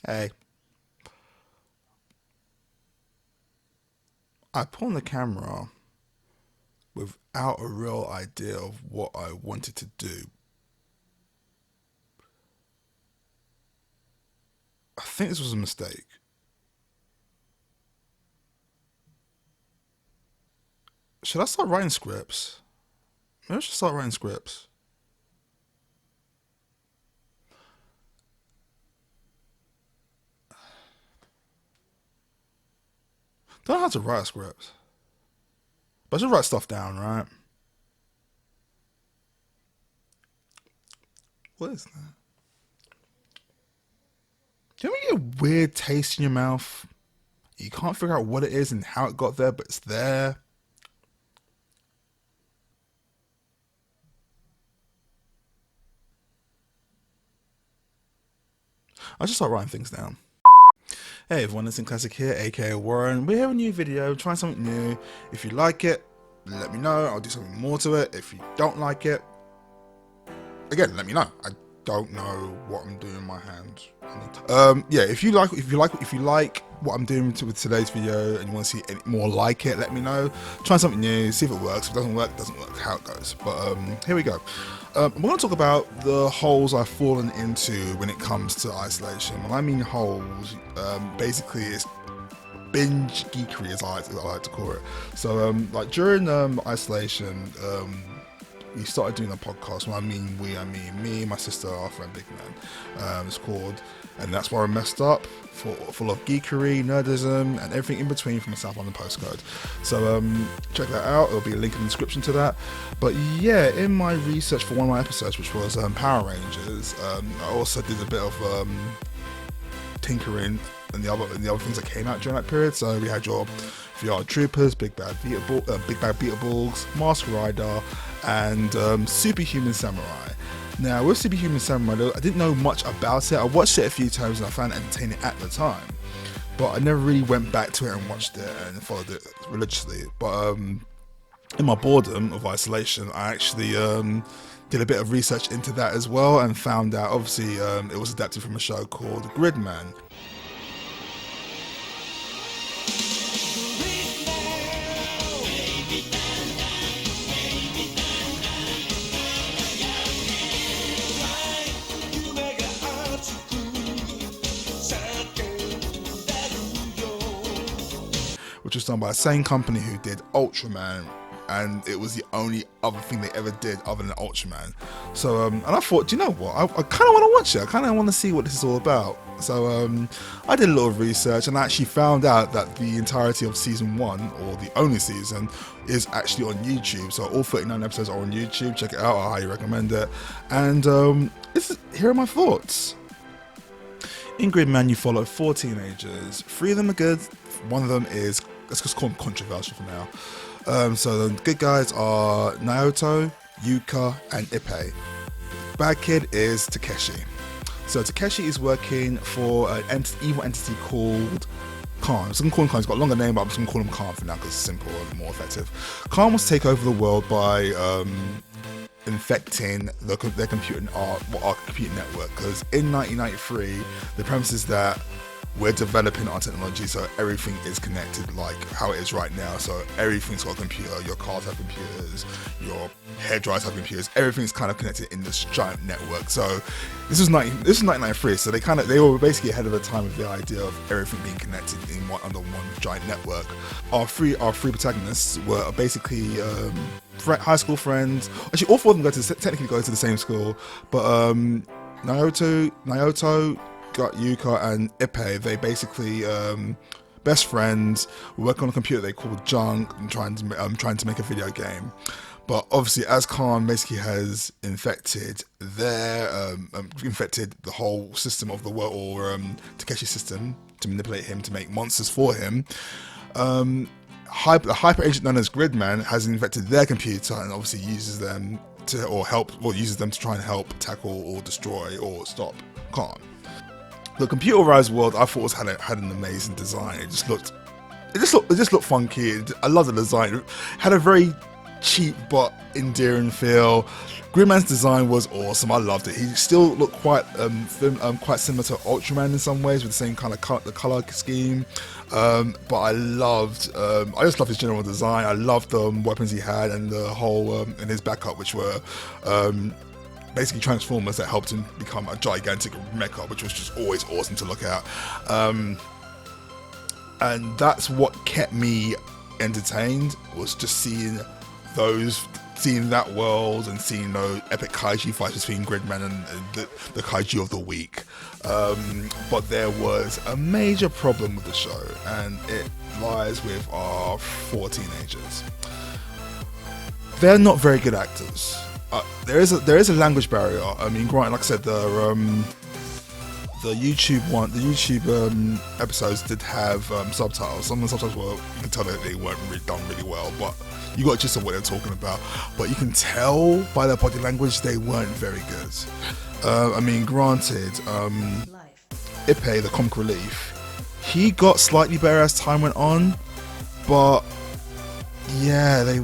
Hey, I put on the camera without a real idea of what I wanted to do. I think this was a mistake. Should I start writing scripts? Maybe I should start writing scripts. Don't know how to write scripts, but I should write stuff down, right? What is that? Do you ever get a weird taste in your mouth? You can't figure out what it is and how it got there, but it's there. I should start writing things down. Hey everyone, it's Classic here, aka Warren. We have a new video, trying something new. If you like it, let me know. I'll do something more to it. If you don't like it, again, let me know. I don't know what I'm doing in my hands. Yeah, if you like what I'm doing with today's video and you want to see any more like it, let me know. Try something new, see if it works. If it doesn't work, it doesn't work. How it goes. But here we go. We're going to talk about the holes I've fallen into when it comes to isolation. When I mean holes, basically it's binge geekery, as I like to call it. So, like during isolation, we started doing a podcast. When I mean we, I mean me, my sister, our friend Big Man. It's called, and that's where I messed up. Full of geekery, nerdism, and everything in between from a South London postcode. So check that out. There'll be a link in the description to that. But yeah, in my research for one of my episodes, which was Power Rangers, I also did a bit of tinkering and the other things that came out during that period. So we had your VR Troopers, Big Bad Beetables, Mask Rider, and Superhuman Samurai. Now, with Superhuman Samurai, I didn't know much about it. I watched it a few times and I found it entertaining at the time, but I never really went back to it and watched it and followed it religiously. But in my boredom of isolation, I actually did a bit of research into that as well and found out, obviously, it was adapted from a show called Gridman. Which was done by the same company who did Ultraman, and it was the only other thing they ever did other than Ultraman. So, and I thought, do you know what? I kind of want to watch it. I kind of want to see what this is all about. So, I did a little research and I actually found out that the entirety of season 1, or the only season, is actually on YouTube. So, all 39 episodes are on YouTube. Check it out. I highly recommend it. And here are my thoughts. In Gridman, you follow 4 teenagers. 3 of them are good. One of them is, let's just call them controversial for now. So the good guys are Naoto, Yuka, and Ippei. Bad kid is Takeshi. So Takeshi is working for an evil entity called Khan. I'm just going to call him Khan. He's got a longer name, but I'm just going to call him Khan for now because it's simple and more effective. Khan wants to take over the world by infecting their computer, our computer network. Because in 1993, the premise is that we're developing our technology so everything is connected like how it is right now. So everything's got a computer, your cars have computers, your hair dryers have computers, everything's kind of connected in this giant network. So this is 1993, so they were basically ahead of the time with the idea of everything being connected under one giant network. Our three protagonists were basically high school friends. Actually, all 4 of them technically go to the same school, but Naoto, Yuka, and Ippei, they basically best friends, work on a computer they call Junk, and trying to make a video game. But obviously, as Khan basically has infected infected the whole system of the world, or Takeshi's system, to manipulate him to make monsters for him. The hyper agent known as Gridman has infected their computer and obviously uses them to try and help tackle or destroy or stop Khan. The computerized world I thought had an amazing design. It just looked funky. I love the design. It had a very cheap but endearing feel. Gridman's design was awesome. I loved it. He still looked quite quite similar to Ultraman in some ways, with the same kind of color scheme. But I just loved his general design. I loved the weapons he had, and the whole and his backup, which were basically transformers that helped him become a gigantic mecha, which was just always awesome to look at. And that's what kept me entertained, was just seeing that world and seeing those epic kaiju fights between Gridman and the kaiju of the week. But there was a major problem with the show, and it lies with our 4 teenagers. They're not very good actors. There is a language barrier. I mean, granted, like I said, the YouTube episodes did have subtitles. Some of the subtitles were, you can tell that they weren't really done really well, but you got just what they're talking about. But you can tell by their body language they weren't very good. I mean, granted, Ippei, the comic relief, he got slightly better as time went on, but yeah, they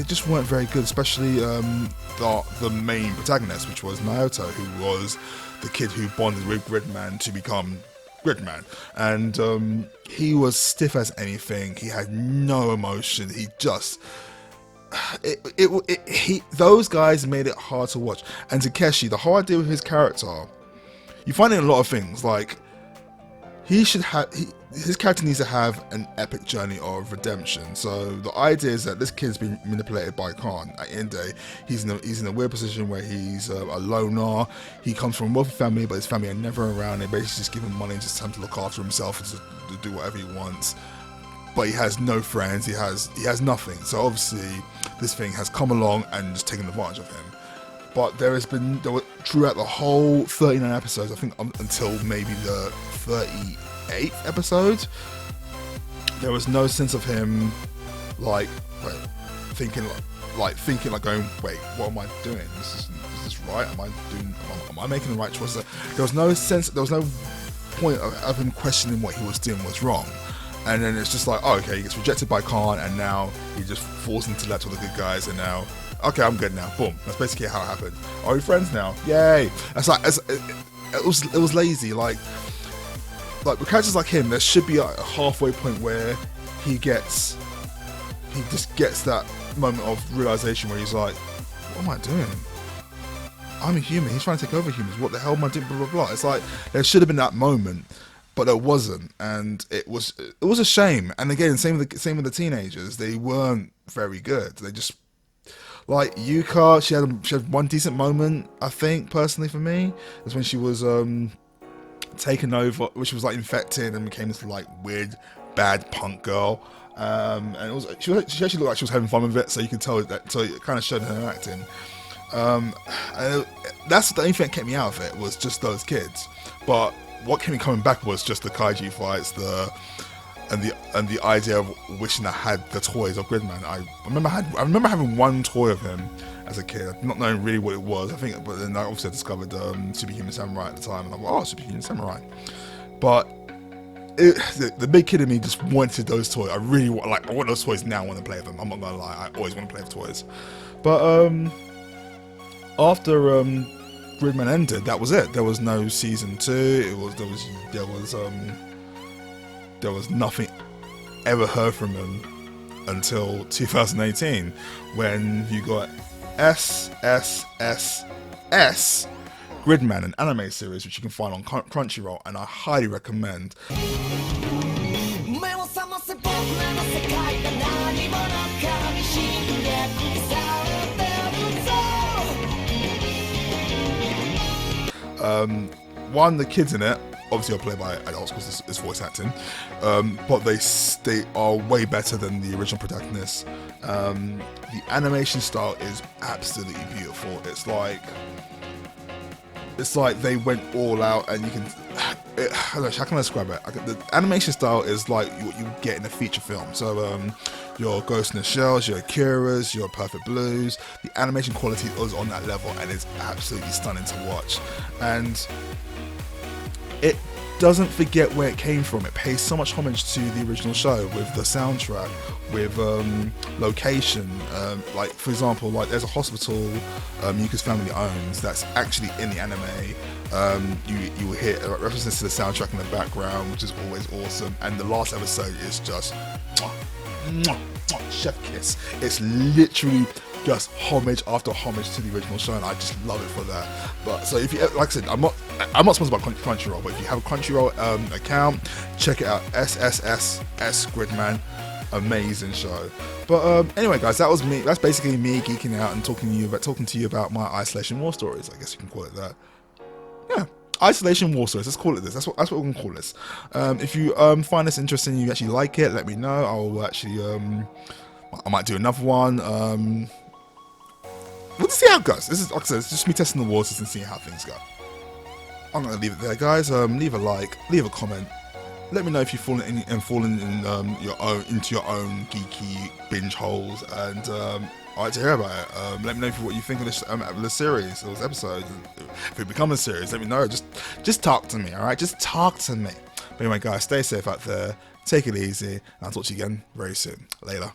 just weren't very good, especially the main protagonist, which was Naoto, who was the kid who bonded with Gridman to become Gridman, and he was stiff as anything. He had no emotion. He just those guys made it hard to watch. And Takeshi, the whole idea with his character, you find it in a lot of things, like his character needs to have an epic journey of redemption. So the idea is that this kid's been manipulated by Khan. At the end of the day, he's in a weird position where he's a loner. He comes from a wealthy family, but his family are never around. They basically just give him money and just tell him to look after himself and to do whatever he wants. But he has no friends. He has nothing. So obviously, this thing has come along and just taken advantage of him. But throughout the whole 39 episodes, I think until maybe the 38th episode, there was no sense of him thinking going, wait, what am I doing? Is this right? Am I making the right choice? There was no point of him questioning what he was doing was wrong. And then it's just like, oh, okay, he gets rejected by Khan, and now he just falls into left with the good guys, and now, okay, I'm good now. Boom. That's basically how it happened. Are we friends now? Yay! It was lazy. Like with characters like him, there should be a halfway point where he just gets that moment of realization where he's like, what am I doing? I'm a human. He's trying to take over humans. What the hell am I doing? Blah blah blah. It's like there should have been that moment, but there wasn't, and it was a shame. And again, same with the teenagers. They weren't very good. They just, like Yuka, she had one decent moment, I think, personally for me. Is when she was taken over, which was like infected and became this like weird bad punk girl. And she actually looked like she was having fun with it, so you could tell that. So it kind of showed her acting. And that's the only thing that kept me out of it, was just those kids. But what kept me coming back was just the kaiju fights, and the idea of wishing I had the toys of Gridman. I remember having one toy of him as a kid, not knowing really what it was. I think, but then I obviously discovered Superhuman Samurai at the time, and I'm like, oh, Superhuman Samurai. But the big kid in me just wanted those toys. I want those toys now. I want to play with them. I'm not gonna lie, I always want to play with toys. But after Gridman ended, that was it. There was no season 2. There was nothing ever heard from him until 2018, when you got S.S.S. Gridman, an anime series which you can find on Crunchyroll, and I highly recommend. The kids in it obviously are played by adults because it's voice acting, but they are way better than the original protagonists. The animation style is absolutely beautiful. It's like they went all out, and you can, how can I describe it? The animation style is like what you get in a feature film. So your Ghost in the Shells, your Akiras, your Perfect Blues, the animation quality is on that level, and it's absolutely stunning to watch. And it doesn't forget where it came from. It pays so much homage to the original show with the soundtrack, with location. Like for example, like there's a hospital Yuka's family owns that's actually in the anime. You will hear references to the soundtrack in the background, which is always awesome. And the last episode is just chef kiss. It's literally just homage after homage to the original show, and I just love it for that. But so if you, like I said, I'm not sponsored by Crunchyroll, but if you have a Crunchyroll account, check it out. S.S.S. Gridman, amazing show. But anyway, guys, that was me. That's basically me geeking out and talking to you about my isolation war stories. I guess you can call it that. Yeah. Isolation war stories. Let's call it this. That's what we're gonna call this. If you find this interesting, you actually like it, let me know. I will actually I might do another one. We'll just see how it goes. This is, like I said, it's just me testing the waters and seeing how things go. I'm gonna leave it there, guys. Leave a like, leave a comment. Let me know if you've fallen in into your own geeky binge holes, and I'd like to hear about it. Let me know what you think of this series, or this episode. If it becomes a series, let me know. Just talk to me, all right? Just talk to me. But anyway, guys, stay safe out there. Take it easy, and I'll talk to you again very soon. Later.